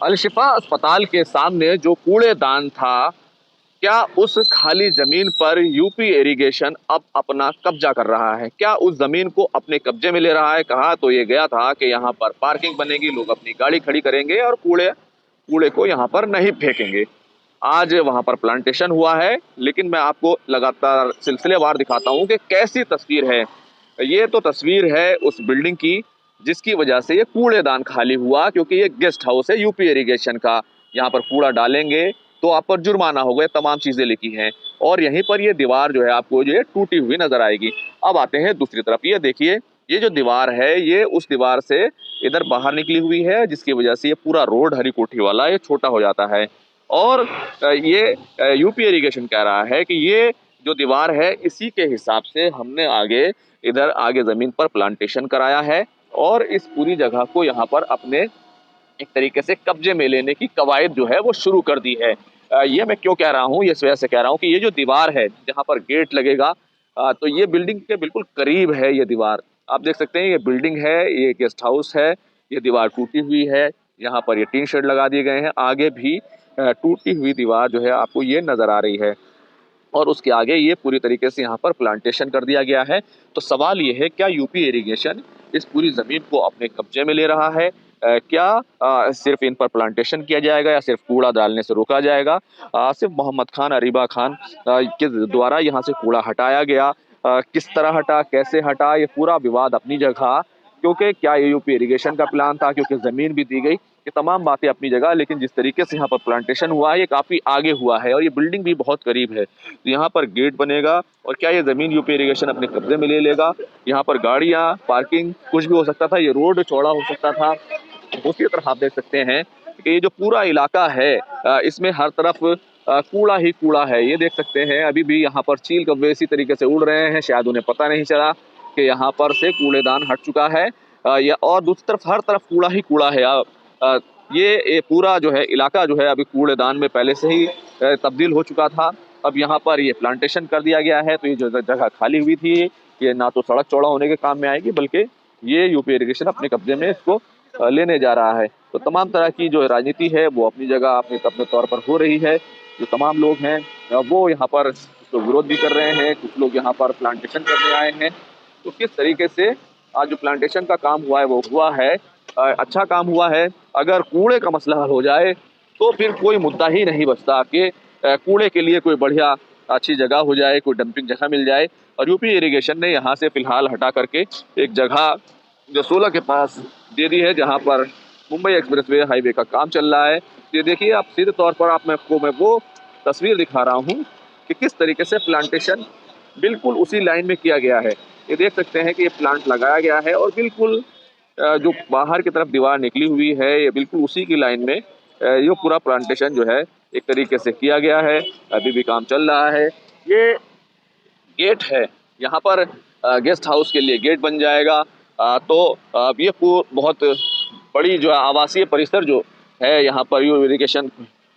अलशिफा अस्पताल के सामने जो कूड़ेदान था, क्या उस खाली जमीन पर यूपी इरिगेशन अब अपना कब्जा कर रहा है? क्या उस जमीन को अपने कब्जे में ले रहा है? कहा तो ये गया था कि यहाँ पर पार्किंग बनेगी, लोग अपनी गाड़ी खड़ी करेंगे और कूड़े कूड़े को यहाँ पर नहीं फेंकेंगे। आज वहाँ पर प्लांटेशन हुआ है, लेकिन मैं आपको लगातार सिलसिलेवार दिखाता हूँ कि कैसी तस्वीर है। ये तो तस्वीर है उस बिल्डिंग की जिसकी वजह से ये कूड़ेदान खाली हुआ, क्योंकि ये गेस्ट हाउस है यूपी इरिगेशन का। यहाँ पर कूड़ा डालेंगे तो आप पर जुर्माना होगा, तमाम चीजें लिखी हैं। और यहीं पर ये दीवार जो है आपको जो है टूटी हुई नजर आएगी। अब आते हैं दूसरी तरफ, ये देखिए, ये जो दीवार है ये उस दीवार से इधर बाहर निकली हुई है, जिसकी वजह से ये पूरा रोड हरी कोठी वाला ये छोटा हो जाता है। और ये यूपी इरिगेशन कह रहा है कि ये जो दीवार है इसी के हिसाब से हमने आगे इधर आगे जमीन पर प्लांटेशन कराया है और इस पूरी जगह को यहाँ पर अपने एक तरीके से कब्जे में लेने की कवायद जो है वो शुरू कर दी है। ये मैं क्यों कह रहा हूँ, ये इस वजह से कह रहा हूँ कि ये जो दीवार है जहाँ पर गेट लगेगा, तो ये बिल्डिंग के बिल्कुल करीब है ये दीवार। आप देख सकते हैं ये बिल्डिंग है, ये गेस्ट हाउस है, ये दीवार टूटी हुई है। यहाँ पर ये टीन शेड लगा दिए गए हैं, आगे भी टूटी हुई दीवार जो है आपको ये नजर आ रही है। और उसके आगे ये पूरी तरीके से यहाँ पर प्लांटेशन कर दिया गया है। तो सवाल ये है, क्या यूपी इरिगेशन इस पूरी ज़मीन को अपने कब्जे में ले रहा है? क्या सिर्फ इन पर प्लांटेशन किया जाएगा या सिर्फ कूड़ा डालने से रोका जाएगा? सिर्फ मोहम्मद खान, अरीबा खान के द्वारा यहाँ से कूड़ा हटाया गया। किस तरह हटा, कैसे हटा, ये पूरा विवाद अपनी जगह, क्योंकि क्या ये यूपी इरिगेशन का प्लान था, क्योंकि ज़मीन भी दी गई, ये तमाम बातें अपनी जगह। लेकिन जिस तरीके से यहाँ पर प्लांटेशन हुआ है ये काफ़ी आगे हुआ है और ये बिल्डिंग भी बहुत करीब है। तो यहाँ पर गेट बनेगा और क्या ये ज़मीन यूपी इरिगेशन अपने कब्जे में ले लेगा? यहाँ पर गाड़ियाँ, पार्किंग कुछ भी हो सकता था, ये रोड चौड़ा हो सकता था। दूसरी तरफ आप देख सकते हैं कि ये जो पूरा इलाका है इसमें हर तरफ कूड़ा ही कूड़ा है। ये देख सकते हैं अभी भी यहाँ पर चील कौवे इसी तरीके से उड़ रहे हैं, शायद उन्हें पता नहीं चला कि यहाँ पर से कूड़ेदान हट चुका है। या और दूसरी तरफ हर तरफ कूड़ा ही कूड़ा है। अ, ये पूरा जो है इलाका जो है अभी कूड़ेदान में पहले से ही तब्दील हो चुका था। अब यहाँ पर ये प्लांटेशन कर दिया गया है, तो ये जो जगह खाली हुई थी ये ना तो सड़क चौड़ा होने के काम में आएगी, बल्कि ये यूपी इरिगेशन अपने कब्जे में इसको लेने जा रहा है। तो तमाम तरह की जो राजनीति है वो अपनी जगह अपने अपने तौर पर हो रही है। जो तमाम लोग हैं वो यहाँ पर इसको विरोध भी कर रहे हैं, कुछ लोग यहाँ पर प्लांटेशन करने आए हैं। तो किस तरीके से आज जो प्लांटेशन का काम हुआ है वो हुआ है, अच्छा काम हुआ है। अगर कूड़े का मसला हल हो जाए तो फिर कोई मुद्दा ही नहीं बचता कि कूड़े के लिए कोई बढ़िया अच्छी जगह हो जाए, कोई डंपिंग जगह मिल जाए। और यूपी इरिगेशन ने यहाँ से फिलहाल हटा करके एक जगह जो 16 के पास दे दी है, जहाँ पर मुंबई एक्सप्रेसवे हाईवे का काम चल रहा है। ये देखिए आप सीधे तौर पर आप मैं वो तस्वीर दिखा रहा हूँ कि किस तरीके से प्लांटेशन बिल्कुल उसी लाइन में किया गया है। ये देख सकते हैं कि ये प्लांट लगाया गया है और बिल्कुल जो बाहर की तरफ दीवार निकली हुई है ये बिल्कुल उसी की लाइन में ये पूरा प्लांटेशन जो है एक तरीके से किया गया है। अभी भी काम चल रहा है। ये गेट है, यहाँ पर गेस्ट हाउस के लिए गेट बन जाएगा। तो ये बहुत बड़ी जो आवासीय परिसर जो है यहाँ पर यू इरिगेशन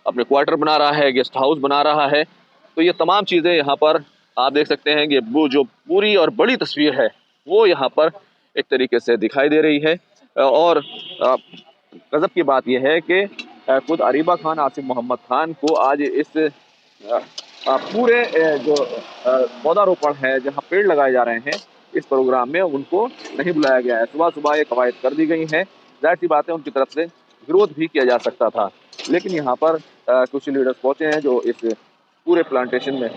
अपने क्वार्टर बना रहा है, गेस्ट हाउस बना रहा है। तो ये तमाम चीज़ें यहाँ पर आप देख सकते हैं कि वो जो पूरी और बड़ी तस्वीर है वो यहाँ पर एक तरीके से दिखाई दे रही है। और गजब की बात यह है कि खुद अरीबा खान, आसिफ मोहम्मद खान को आज इस पूरे जो पौधारोपण है जहाँ पेड़ लगाए जा रहे हैं इस प्रोग्राम में उनको नहीं बुलाया गया है। सुबह सुबह ये कवायद कर दी गई हैं, जाहिर सी बात है उनकी तरफ से विरोध भी किया जा सकता था। लेकिन यहाँ पर कुछ लीडर्स पहुँचे हैं जो इस पूरे प्लांटेशन में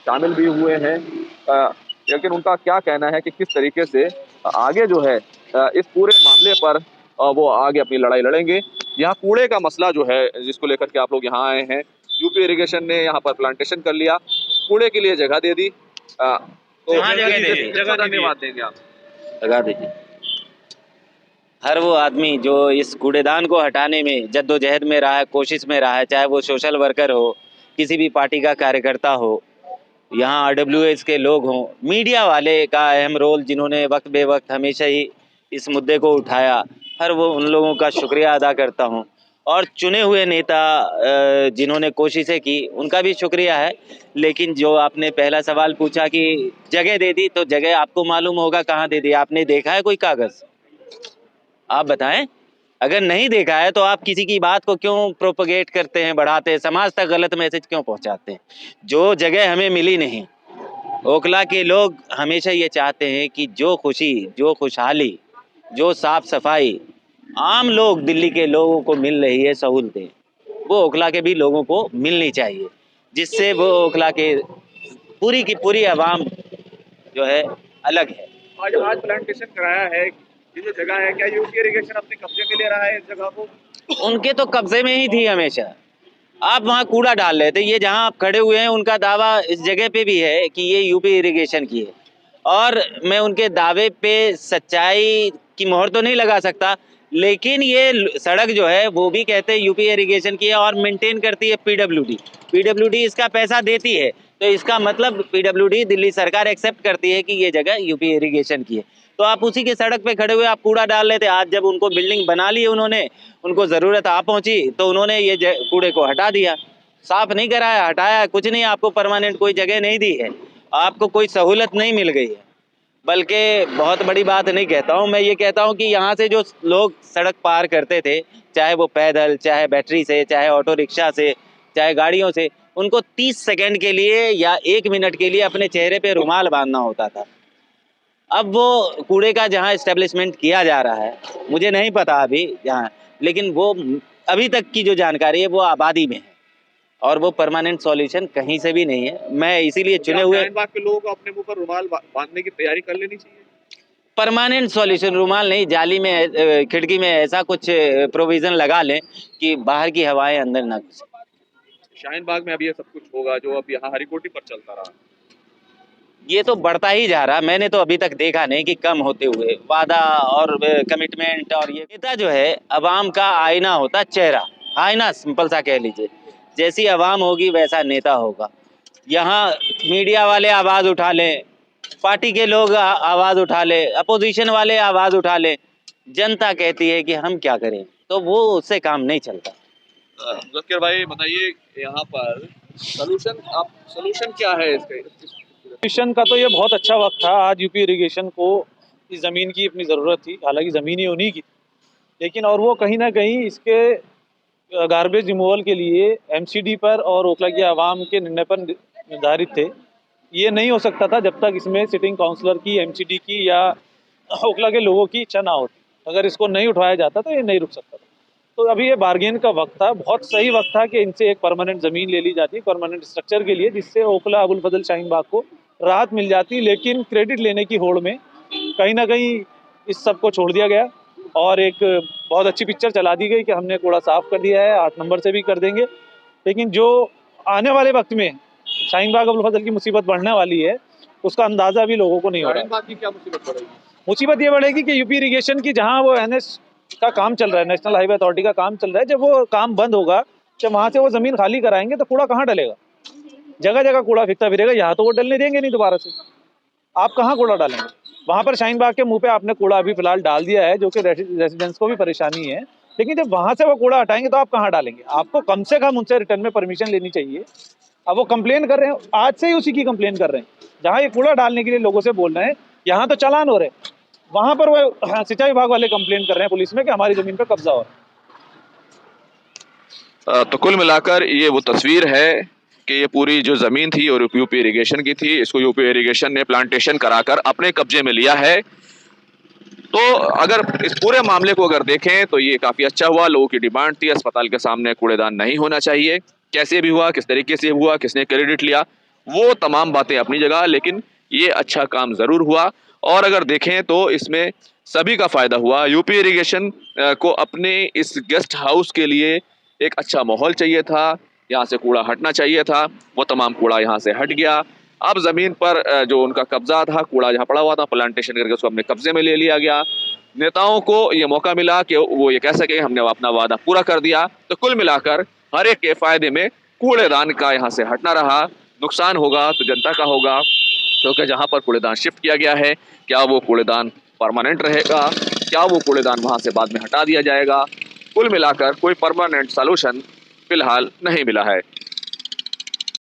शामिल भी हुए हैं। लेकिन उनका क्या कहना है कि किस तरीके से आगे जो है इस पूरे मामले पर वो आगे अपनी लड़ाई लड़ेंगे। यहाँ कूड़े का मसला जो है जिसको लेकर के आप लोग यहाँ आए हैं, यूपी इरिगेशन ने यहाँ पर प्लांटेशन कर लिया, कूड़े के लिए जगह दे दी। तो जगह धन्यवाद देंगे आप। लगा दीजिए। हर वो आदमी जो इस कूड़ेदान को हटाने में जद्दोजहद में रहा है, कोशिश में रहा है, चाहे वो सोशल वर्कर हो, किसी भी पार्टी का कार्यकर्ता हो, यहाँ आरडब्ल्यूएस के लोग हों, मीडिया वाले का अहम रोल जिन्होंने वक्त बे वक्त हमेशा ही इस मुद्दे को उठाया, हर वो उन लोगों का शुक्रिया अदा करता हूँ। और चुने हुए नेता जिन्होंने कोशिशें की उनका भी शुक्रिया है। लेकिन जो आपने पहला सवाल पूछा कि जगह दे दी, तो जगह आपको मालूम होगा कहाँ दे दी। आपने देखा है कोई कागज़? आप बताएं। अगर नहीं देखा है तो आप किसी की बात को क्यों प्रोपगेट करते हैं, बढ़ाते हैं, समाज तक गलत मैसेज क्यों पहुंचाते हैं? जो जगह हमें मिली नहीं, ओखला के लोग हमेशा ये चाहते हैं कि जो खुशी, जो खुशहाली, जो साफ सफाई आम लोग दिल्ली के लोगों को मिल रही है सहूलतें, वो ओखला के भी लोगों को मिलनी चाहिए, जिससे वो ओखला के पूरी की पूरी आवाम जो है अलग है। आज प्लांटेशन कराया है, ये जो जगह है, क्या यूपी इरिगेशन अपने कब्जे में ले रहा है इस जगह को? उनके तो कब्जे में ही थी हमेशा। आप वहाँ कूड़ा डाल रहे थे, ये जहाँ आप खड़े हुए हैं उनका दावा इस जगह पे भी है कि ये यूपी इरिगेशन की है, और मैं उनके दावे पे सच्चाई की मोहर तो नहीं लगा सकता, लेकिन ये सड़क जो है वो भी कहते हैं यूपी इरिगेशन की है और मेंटेन करती है पीडब्ल्यूडी। पीडब्ल्यूडी इसका पैसा देती है, तो इसका मतलब पीडब्ल्यूडी दिल्ली सरकार एक्सेप्ट करती है कि ये जगह यूपी इरिगेशन की है। तो आप उसी के सड़क पे खड़े हुए आप कूड़ा डाल रहे थे। आज जब उनको बिल्डिंग बना ली उन्होंने, उनको ज़रूरत आ पहुंची तो उन्होंने ये कूड़े को हटा दिया, साफ नहीं कराया, हटाया कुछ नहीं, आपको परमानेंट कोई जगह नहीं दी है, आपको कोई सहूलत नहीं मिल गई है। बल्कि बहुत बड़ी बात नहीं कहता हूँ, मैं ये कहता हूँ कि यहाँ से जो लोग सड़क पार करते थे, चाहे वो पैदल, चाहे बैटरी से, चाहे ऑटो रिक्शा से, चाहे गाड़ियों से, उनको 30 सेकंड के लिए या 1 मिनट के लिए अपने चेहरे पे रुमाल बांधना होता था। अब वो कूड़े का जहाँ एस्टेब्लिशमेंट किया जा रहा है, मुझे नहीं पता अभी जहाँ, लेकिन वो अभी तक की जो जानकारी है वो आबादी में है, और वो परमानेंट सॉल्यूशन कहीं से भी नहीं है। मैं इसीलिए चुने हुए शाहीन-बाग के लोगों को अपने मुंह पर रुमाल बांधने की तैयारी कर लेनी चाहिए। परमानेंट सॉल्यूशन रुमाल नहीं, जाली में खिड़की में ऐसा कुछ प्रोविजन लगा लें कि बाहर की हवाएं अंदर ना घुसे। शाहीन-बाग में अब ये सब कुछ होगा जो अब यहाँ हरिकोटी पर चलता रहा। ये तो बढ़ता ही जा रहा, मैंने तो अभी तक देखा नहीं कि कम होते हुए। वादा और कमिटमेंट, और ये नेता जो है अवाम का आईना होता, चेहरा, आईना सिंपल सा कह लीजिए। जैसी अवाम होगी वैसा नेता होगा। यहाँ मीडिया वाले आवाज़ उठा लें, पार्टी के लोग आवाज़ उठा ले, अपोजिशन वाले आवाज़ उठा ले, जनता कहती है कि हम क्या करें, तो वो उससे काम नहीं चलता। ज़कीर भाई बताइए, यहाँ पर सॉल्यूशन क्या है इसके? इरिगेशन का तो ये बहुत अच्छा वक्त था। आज यूपी इरिगेशन को इस ज़मीन की अपनी ज़रूरत थी, हालांकि ज़मीन ही उन्हीं की थी, लेकिन और वो कहीं ना कहीं इसके गार्बेज रिमूवल के लिए एमसीडी पर और ओखला की आवाम के निर्णय पर निर्धारित थे। ये नहीं हो सकता था जब तक इसमें सिटिंग काउंसलर की, एमसीडी की या ओखला के लोगों की इच्छा ना होती। अगर इसको नहीं उठाया जाता तो ये नहीं रुक सकता था। तो अभी ये बार्गेन का वक्त था, बहुत सही वक्त था कि इनसे एक परमानेंट ज़मीन ले ली जाती, परमानेंट स्ट्रक्चर के लिए, जिससे ओखला अबुल फजल शाहीन बाग को राहत मिल जाती। लेकिन क्रेडिट लेने की होड़ में कहीं ना कहीं इस सब को छोड़ दिया गया और एक बहुत अच्छी पिक्चर चला दी गई कि हमने कूड़ा साफ कर दिया है, 8 नंबर से भी कर देंगे। लेकिन जो आने वाले वक्त में शाहीन बाग अबुल फजल की मुसीबत बढ़ने वाली है, उसका अंदाज़ा अभी लोगों को नहीं हो रहा। शाहीन-बाग की क्या मुसीबत पड़ेगी? मुसीबत ये बढ़ेगी कि यूपी इरिगेशन की, जहाँ वो एनएच का काम चल रहा है, नेशनल हाईवे अथॉरिटी का काम चल रहा है, जब वो काम बंद होगा, जब वहाँ से वो ज़मीन खाली कराएंगे तो कूड़ा कहाँ डलेगा? जगह जगह कूड़ा फिरता फिरेगा, यहाँ तो वो डलने देंगे नहीं दोबारा से। आप कहाँ कूड़ा डालेंगे? वहाँ पर शाहीन बाग के मुंह पे आपने कूड़ा अभी फिलहाल डाल दिया है, जो कि रेसिडेंट्स को भी परेशानी है, लेकिन जब वहाँ से वो कूड़ा हटाएंगे तो आप कहाँ डालेंगे? आपको कम से कम उनसे रिटर्न में परमिशन लेनी चाहिए। अब वो कंप्लेन कर रहे हैं, आज से ही उसी की कंप्लेन कर रहे हैं। जहाँ ये कूड़ा डालने के लिए लोगों से बोल रहे हैं, यहाँ तो चालान हो रहे हैं, वहाँ पर वो सिंचाई विभाग वाले कंप्लेन कर रहे हैं पुलिस में कि हमारी जमीन पर कब्जा हो रहा है। तो कुल मिलाकर ये वो तस्वीर है कि ये पूरी जो ज़मीन थी और यूपी इरिगेशन की थी, इसको यूपी इरिगेशन ने प्लांटेशन कराकर अपने कब्जे में लिया है। तो अगर इस पूरे मामले को अगर देखें तो ये काफ़ी अच्छा हुआ। लोगों की डिमांड थी अस्पताल के सामने कूड़ेदान नहीं होना चाहिए। कैसे भी हुआ, किस तरीके से हुआ, किसने क्रेडिट लिया, वो तमाम बातें अपनी जगह, लेकिन ये अच्छा काम ज़रूर हुआ। और अगर देखें तो इसमें सभी का फ़ायदा हुआ। यूपी इरिगेशन को अपने इस गेस्ट हाउस के लिए एक अच्छा माहौल चाहिए था, यहाँ से कूड़ा हटना चाहिए था, वो तमाम कूड़ा यहाँ से हट गया। अब ज़मीन पर जो उनका कब्जा था, कूड़ा जहाँ पड़ा हुआ था, प्लांटेशन करके उसको अपने कब्जे में ले लिया गया। नेताओं को ये मौका मिला कि वो ये कह सके हमने अपना वादा पूरा कर दिया। तो कुल मिलाकर हर एक के फ़ायदे में कूड़ेदान का यहाँ से हटना रहा। नुकसान होगा तो जनता का होगा, क्योंकि जहाँ पर कूड़ेदान शिफ्ट किया गया है, क्या वो कूड़ेदान परमानेंट रहेगा, क्या वो कूड़ेदान वहाँ से बाद में हटा दिया जाएगा? कुल मिलाकर कोई परमानेंट सॉल्यूशन फिलहाल नहीं मिला है।